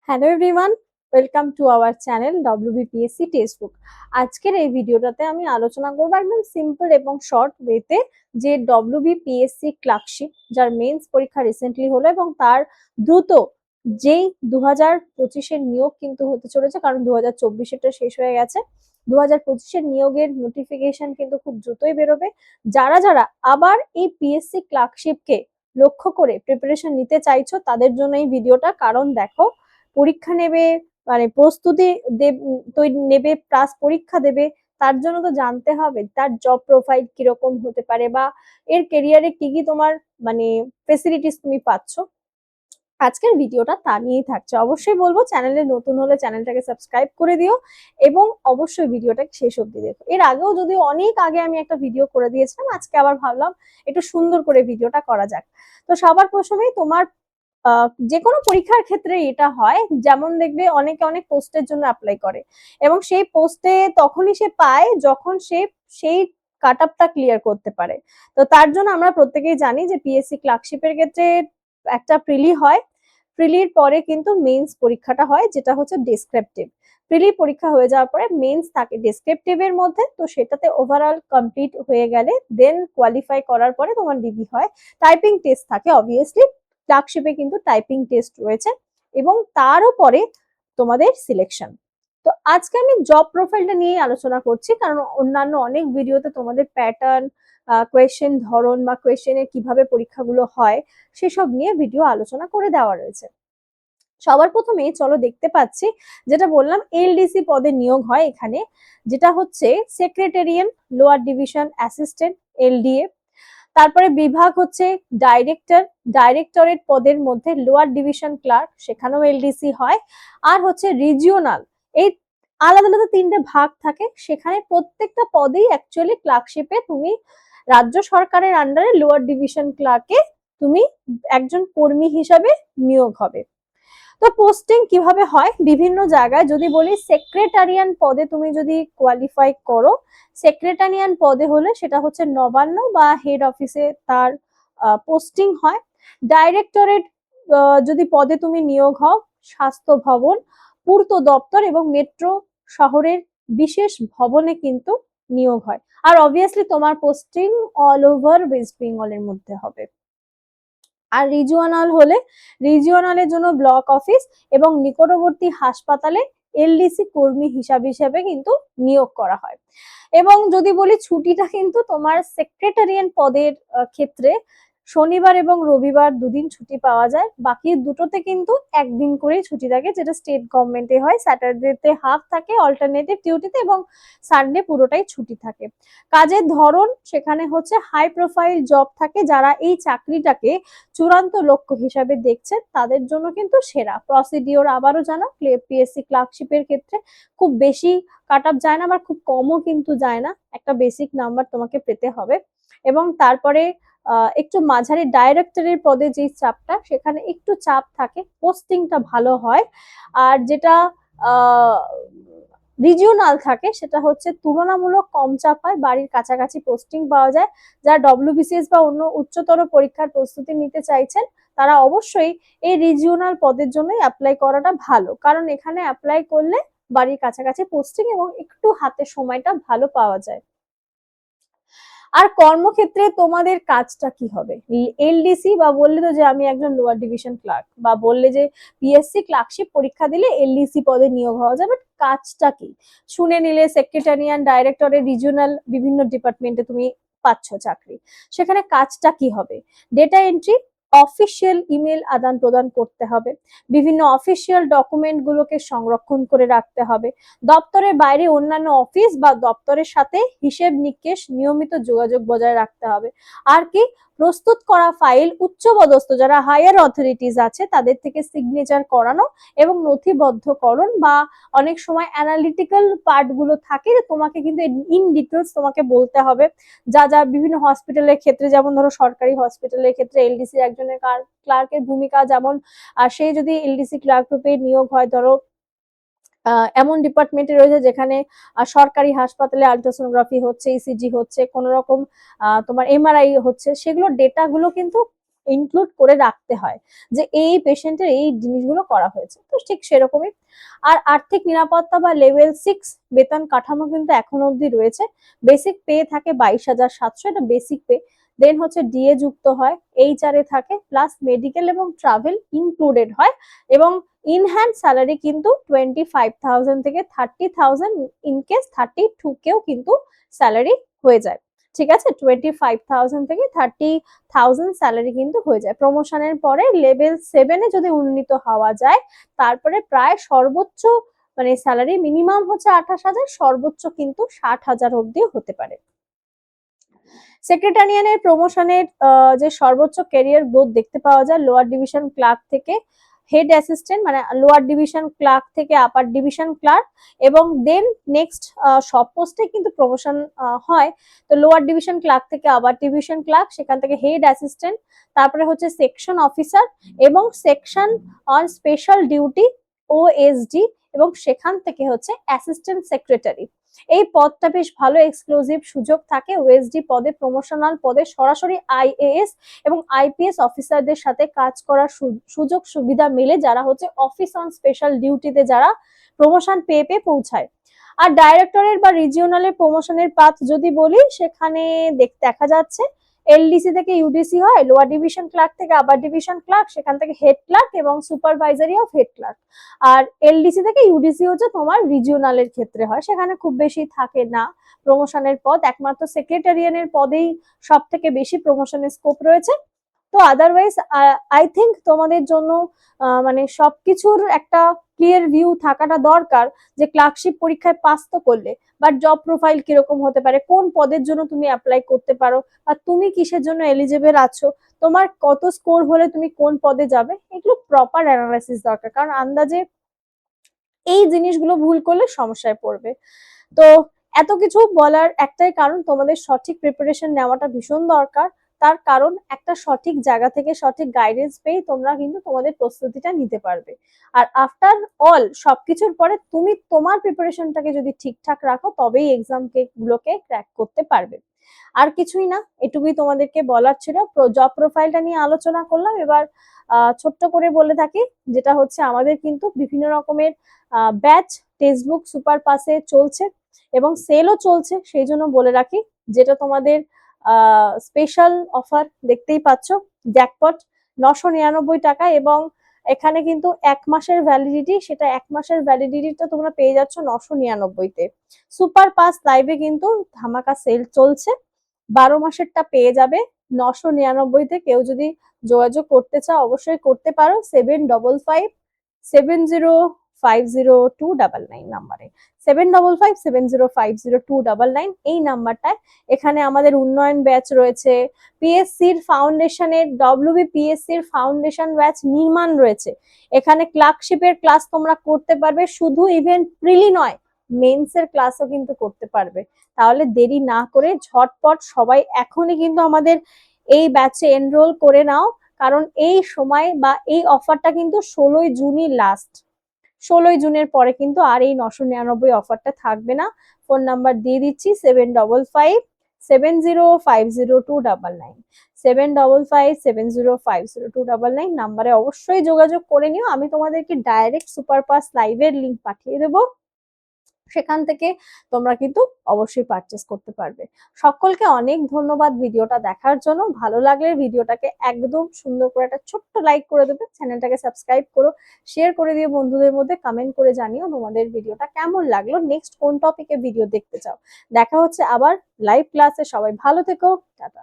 Hello everyone, welcome to our channel WBPSC textbook. আজকের এই ভিডিওটাতে আমি আলোচনা করবো একদম সিম্পল এবং শর্ট ওয়েতে যে WBPSC ক্লার্কশিপ যার মেন্স পরীক্ষা রিসেন্টলি হলো এবং তার দ্রুত যেই 2025-এর নিয়োগ কিন্তু হতে চলেছে, কারণ 2024-এরটা শেষ হয়ে গেছে। 2025-এর নিয়োগের নোটিফিকেশন কিন্তু খুব দ্রুতই বেরোবে। যারা যারা আবার এই পিএসসি ক্লার্কশিপকে লক্ষ্য করে প্রিপারেশন নিতে চাইছো তাদের জন্য এই ভিডিওটা। কারণ দেখো, পরীক্ষা নেবে মানে প্রস্তুতি নেবে প্লাস পরীক্ষা দেবে, তার জন্য তো জানতে হবে তার জব প্রোফাইল কিরকম হতে পারে বা এর কেরিয়ারে কি কি তোমার মানে ফেসিলিটিস তুমি পাচ্ছ। আজকের ভিডিওটা তা নিয়েই থাকছে। অবশ্যই বলবো চ্যানেলে নতুন হলে চ্যানেলটাকে সাবস্ক্রাইব করে দিও এবং অবশ্যই ভিডিওটা শেষ অবধি দেখো। এর আগেও যদিও অনেক আগে আমি একটা ভিডিও করে দিয়েছিলাম, আজকে আবার ভাবলাম একটু সুন্দর করে ভিডিওটা করা যাক। তো সবার প্রথমেই তোমার যে কোনো পরীক্ষার ক্ষেত্রে এটা হয়, যেমন দেখবে অনেকে অনেক পোস্টের জন্য অ্যাপ্লাই করে এবং সেই পোস্টে তখনই সে পায় যখন সে সেই কাট আপটা ক্লিয়ার করতে পারে। তো তার জন্য আমরা প্রত্যেকেই জানি যে পিএসসি ক্লার্কশিপের ক্ষেত্রে একটা প্রিলি হয়, প্রিলির পরে কিন্তু মেন্স পরীক্ষাটা হয় যেটা হচ্ছে ডেসক্রিপটিভ। প্রিলি পরীক্ষা হয়ে যাওয়ার পরে মেন্স থাকে ডেসক্রিপটিভ এর মধ্যে, তো সেটাতে ওভারঅল কমপ্লিট হয়ে গেলে দেন কোয়ালিফাই করার পরে তোমার ডিবি হয়। টাইপিং টেস্ট থাকে অবভিয়াসলি, ক্লার্কশিপে কিন্তু টাইপিং টেস্ট রয়েছে এবং তারও পরে তোমাদের সিলেকশন। তো আজকে আমি জব প্রোফাইলটা নিয়ে আলোচনা করছি, কারণ অন্যান্য অনেক ভিডিওতে তোমাদের প্যাটার্ন, কোয়েশ্চেন ধরন বা কোয়েশ্চেনের কিভাবে পরীক্ষাগুলো হয় সেসব নিয়ে ভিডিও আলোচনা করে দেওয়া রয়েছে। সবার প্রথমে চলো দেখতে পাচ্ছি যেটা বললাম এলডিসি পদে নিয়োগ হয় এখানে, যেটা হচ্ছে সেক্রেটারিয়ান লোয়ার ডিভিশন অ্যাসিস্ট্যান্ট এলডিএ। তারপরে বিভাগ হচ্ছে ডাইরেক্টর, ডাইরেক্টরেট পদের মধ্যে লোয়ার ডিভিশন ক্লার্ক, সেখানেও এলডিসি হয়। আর হচ্ছে রিজিওনাল, এই আলাদা আলাদা তিনটে ভাগ থাকে, সেখানে প্রত্যেকটা পদেই অ্যাকচুয়ালি ক্লার্কশিপে তুমি রাজ্য সরকারের আন্ডারে লোয়ার ডিভিশন ক্লার্কে তুমি একজন কর্মী হিসাবে নিয়োগ হবে। তো পোস্টিং কিভাবে হয় বিভিন্ন জায়গায়, যদি বলি সেক্রেটারিয়ান পদে তুমি যদি কোয়ালিফাই করো, সেক্রেটারিয়ান পদে হলে সেটা হচ্ছে নবান্ন বা হেড অফিসে তার পোস্টিং হয়। ডাইরেক্টরেট যদি পদে তুমি নিয়োগ হও, স্বাস্থ্য ভবন, পূর্ত দপ্তর এবং মেট্রো শহরের বিশেষ ভবনে কিন্তু নিয়োগ হয়। আর অবভিয়াসলি তোমার পোস্টিং অল ওভার ওয়েস্ট বেঙ্গলের মধ্যে হবে। আর রিজিওনাল হলে রিজিওনালের জন্য ব্লক অফিস এবং নিকটবর্তী হাসপাতালে এলডিসি কর্মী হিসাবে কিন্তু নিয়োগ করা হয়। এবং যদি বলি ছুটিটা কিন্তু তোমার সেক্রেটারিয়ান পদের ক্ষেত্রে শনিবার এবং রবিবার দুদিন ছুটি পাওয়া যায়, বাকি দুটোতে কিন্তু একদিন করেই ছুটি থাকে, যেটা স্টেট গভর্নমেন্টে হয়। স্যাটারডেতে হাফ থাকে অল্টারনেটিভ ডিউটিতে এবং সানডে পুরোটাই ছুটি থাকে। কাজের ধরন সেখানে হচ্ছে হাই প্রোফাইল জব থাকে, যারা এই চাকরিটাকে চূড়ান্ত লক্ষ্য হিসাবে দেখছে তাদের জন্য কিন্তু সেরা। প্রসিডিওর আবারও জানো, পিএসসি ক্লার্কশিপের ক্ষেত্রে খুব বেশি কাট আপ যায় না, আবার খুব কমও কিন্তু যায় না, একটা বেসিক নাম্বার তোমাকে পেতে হবে। এবং তারপরে একটু মাঝারি ডাইরেক্টরের পদে যে চাপটা, সেখানে একটু চাপ থাকে, পোস্টিংটা ভালো হয়। আর যেটা রিজিওনাল থাকে সেটা হচ্ছে তুলনামূলক কম চাপ হয়, বাড়ির কাছাকাছি পোস্টিং পাওয়া যায়। যারা ডব্লিউবিসিএস বা অন্য উচ্চতর পরীক্ষার প্রস্তুতি নিতে চাইছেন তারা অবশ্যই এই রিজিওনাল পদের জন্যই অ্যাপ্লাই করাটা ভালো, কারণ এখানে অ্যাপ্লাই করলে বাড়ির কাছাকাছি পোস্টিং এবং একটু হাতে সময়টা ভালো পাওয়া যায়। আর কর্মক্ষেত্রে তোমাদের কাজটা কি হবে, এলডিসি বা বললে তো যে আমি একজন লোয়ার ডিভিশন ক্লার্ক, বা বললে যে পিএসসি ক্লার্কশিপ পরীক্ষা দিলে এলডিসি পদে নিয়োগ হওয়া যায়, বাট কাজটা কি শুনে নিলে সেক্রেটারিয়ান ডাইরেক্টরের রিজিওনাল বিভিন্ন ডিপার্টমেন্টে তুমি পাচ্ছ চাকরি। সেখানে কাজটা কি হবে, ডেটা এন্ট্রি, অফিসিয়াল ইমেল আদান প্রদান করতে হবে, বিভিন্ন অফিসিয়াল ডকুমেন্ট গুলোকে সংরক্ষণ করে রাখতে হবে, দপ্তরের বাইরে অন্যান্য অফিস বা দপ্তরের সাথে হিসেব নিকেশ নিয়মিত যোগাযোগ বজায় রাখতে হবে। আর কি, প্রস্তুত করা ফাইল উচ্চপদস্থ যারা হায়ার অথরিটিস আছে তাদের থেকে সিগনেচার করানো এবং নথিবদ্ধকরণ, বা অনেক সময় অ্যানালিটিক্যাল পার্ট গুলো থাকে যে তোমাকে কিন্তু ইন ডিটেলস তোমাকে বলতে হবে। যা যা বিভিন্ন হসপিটালের ক্ষেত্রে, যেমন ধরো সরকারি হসপিটালের ক্ষেত্রে এলডিসি একজনের ক্লার্কের ভূমিকা যেমন, সেই যদি এলডিসি ক্লার্ক রূপে নিয়োগ হয়, ধরো এমন ডিপার্টমেন্টে রয়েছে যেখানে সরকারি হাসপাতালে আলট্রাসোনোগ্রাফি হচ্ছে, ইসিজি হচ্ছে, কোন রকম তোমার এমআরআই হচ্ছে, সেগুলো ডেটা গুলো কিন্তু ইনক্লুড করে রাখতে হয় যে এই পেশেন্টের এই জিনিসগুলো করা হয়েছে। তো ঠিক সেরকমই। আর আর্থিক নিরাপত্তা বা লেভেল 6 বেতন কাঠামো কিন্তু এখনো অবধি রয়েছে। বেসিক পে থাকে 22,700, এটা বেসিক পে। দেন হচ্ছে ডিএ যুক্ত হয়, এইচআর এ থাকে, প্লাস মেডিকেল এবং ট্রাভেল ইনক্লুডেড হয়, এবং ইন হ্যান্ড স্যালারি কিন্তু 25,000 থেকে 30,000, ইন কেস 32 কেও কিন্তু স্যালারি হয়ে যায়। ঠিক আছে, 25,000 থেকে 30,000 স্যালারি কিন্তু হয়ে যায়। প্রমোশনের পরে লেভেল 7 এ যদি উন্নীত হওয়া যায়, তারপরে প্রায় সর্বোচ্চ মানে স্যালারি মিনিমাম হচ্ছে 28,000, সর্বোচ্চ কিন্তু 60,000 অব্দি হতে পারে। সেক্রেটারিয়ানের প্রমোশনের যে সর্বোচ্চ ক্যারিয়ার গ্রোথ দেখতে পাওয়া যায় লোয়ার ডিভিশন ক্লার্ক থেকে হেড অ্যাসিস্ট্যান্ট, মানে লোয়ার ডিভিশন ক্লার্ক থেকে আপার ডিভিশন ক্লার্ক, এবং দেন নেক্সট সব পোস্টে কিন্তু প্রমোশন হয়। তো লোয়ার ডিভিশন ক্লার্ক থেকে আপার ডিভিশন ক্লার্ক, সেখান থেকে হেড অ্যাসিস্ট্যান্ট, তারপরে হচ্ছে সেকশন অফিসার এবং section on special duty OSD, এবং সেখান থেকে হচ্ছে অ্যাসিস্ট্যান্ট সেক্রেটারি। এই পদটা বেশ ভালো এক্সক্লুসিভ সুযোগ থাকে। ওএসডি পদে, প্রমোশনাল পদে সরাসরি আইএএস এবং আইপিএস অফিসারদের সাথে কাজ করার সুযোগ সুবিধা মেলে, যারা হচ্ছে অফিস অন স্পেশাল ডিউটিতে যারা প্রমোশন পেয়ে পৌঁছায়। আর ডাইরেক্টরের বা রিজিওনালের প্রমোশনের পাথ যদি বলি, সেখানে দেখা যাচ্ছে এলডিসি থেকে ইউডিসি হয়, লোয়ার ডিভিশন ক্লার্ক থেকে আপার ডিভিশন ক্লার্ক, সেখান থেকে হেড ক্লার্ক এবং সুপারভাইজারি অফ হেড ক্লার্ক। আর এলডিসি থেকে ইউডিসি হচ্ছে তোমার রিজিওনালের ক্ষেত্রে হয়, সেখানে খুব বেশি থাকে না প্রমোশনের পদ, একমাত্র সেক্রেটারিয়ানের পদেই সব থেকে বেশি প্রমোশনের স্কোপ রয়েছে। তো আদারওয়াইজ আই থিঙ্ক তোমাদের জন্য মানে সবকিছুর একটা ক্লিয়ার ভিউ থাকাটা দরকার, যে ক্লার্কশিপ পরীক্ষায় পাস তো করলে, বাট জব প্রোফাইল কিরকম হতে পারে, কোন পদের জন্য তুমি অ্যাপ্লাই করতে পারো, বা তুমি কিসের জন্য এলিজিবল আছো, তোমার কত স্কোর হলে তুমি কোন পদে যাবে, এগুলো প্রপার অ্যানালাইসিস দরকার, কারণ আন্দাজে এই জিনিসগুলো ভুল করলে সমস্যায় পড়বে। তো এত কিছু বলার একটাই কারণ, তোমাদের সঠিক প্রিপারেশন নেওয়াটা ভীষণ দরকার। তার কারণ একটা সঠিক জায়গা থেকে সঠিক গাইডেন্স পেয়ে তোমরা কিন্তু তোমাদের প্রস্তুতিটা নিতে পারবে। আর আফটার অল সবকিছুর পরে তুমি তোমার প্রিপারেশনটাকে যদি ঠিকঠাক রাখো, তবেই এক্সাম গুলোকে ক্র্যাক করতে পারবে। আর কিছুই না, এটুকুই তোমাদেরকে বলার ছিল। জব প্রোফাইলটা নিয়ে আলোচনা করলাম। এবার ছোট্ট করে বলে থাকি, যেটা হচ্ছে আমাদের কিন্তু বিভিন্ন রকমের ব্যাচ টেক্সটবুক সুপার পাসে চলছে এবং সেলও চলছে, সেই জন্য বলে রাখি, যেটা তোমাদের স্পেশাল অফার দেখতেই পাচ্ছ, জ্যাকপট 999 টাকা, এবং এখানে কিন্তু 1 মাসের ভ্যালিডিটি, সেটা 1 মাসের ভ্যালিডিটিটা তোমরা পেয়ে যাচ্ছ 999-তে। সুপার পাস লাইভে কিন্তু ধামাকা সেল চলছে, 12 মাসেরটা পেয়ে যাবে 999-তে। কেউ যদি যোগাযোগ করতে চাও অবশ্যই করতে পারো 7557050299 নাম্বারে, 7557050299 এই নাম্বারটায়। এখানে আমাদের উন্নয়ন ব্যাচ রয়েছে, পিএসসির ফাউন্ডেশনের ডব্লিউবিপিএসসির ফাউন্ডেশন ব্যাচ নির্মাণ রয়েছে। এখানে ক্লার্কশিপের ক্লাস তোমরা করতে পারবে, শুধু ইভেন্ট প্রিলি নয়, মেন্সের ক্লাসও কিন্তু করতে পারবে। তাহলে দেরি না করে ঝটপট সবাই এখনই কিন্তু আমাদের এই ব্যাচে এনরোল করে নাও, কারণ এই সময় বা এই অফারটা কিন্তু 16ই জুনই লাস্ট। 16ই জুনের পরে কিন্তু আর এই 999 অফারটা থাকবে না। ফোন নাম্বার দিয়ে দিচ্ছি 7557050299, 7557050299 নাম্বারে অবশ্যই যোগাযোগ করে নিও। আমি তোমাদেরকে ডাইরেক্ট সুপার পাস লাইভের লিঙ্ক পাঠিয়ে দেবো, সেখান থেকে তোমরা কিন্তু অবশ্যই পারচেস করতে পারবে। সকলকে অনেক ধন্যবাদ ভিডিওটা দেখার জন্য। ভালো লাগলে ভিডিওটাকে একদম সুন্দর করে একটা ছোট্ট লাইক করে দেবে, চ্যানেলটাকে সাবস্ক্রাইব করো, শেয়ার করে দিও বন্ধুদের মধ্যে, কমেন্ট করে জানিও তোমাদের ভিডিওটা কেমন লাগলো, নেক্সট কোন টপিকে ভিডিও দেখতে চাও। দেখা হচ্ছে আবার লাইভ ক্লাসে, সবাই ভালো থেকো, টাটা।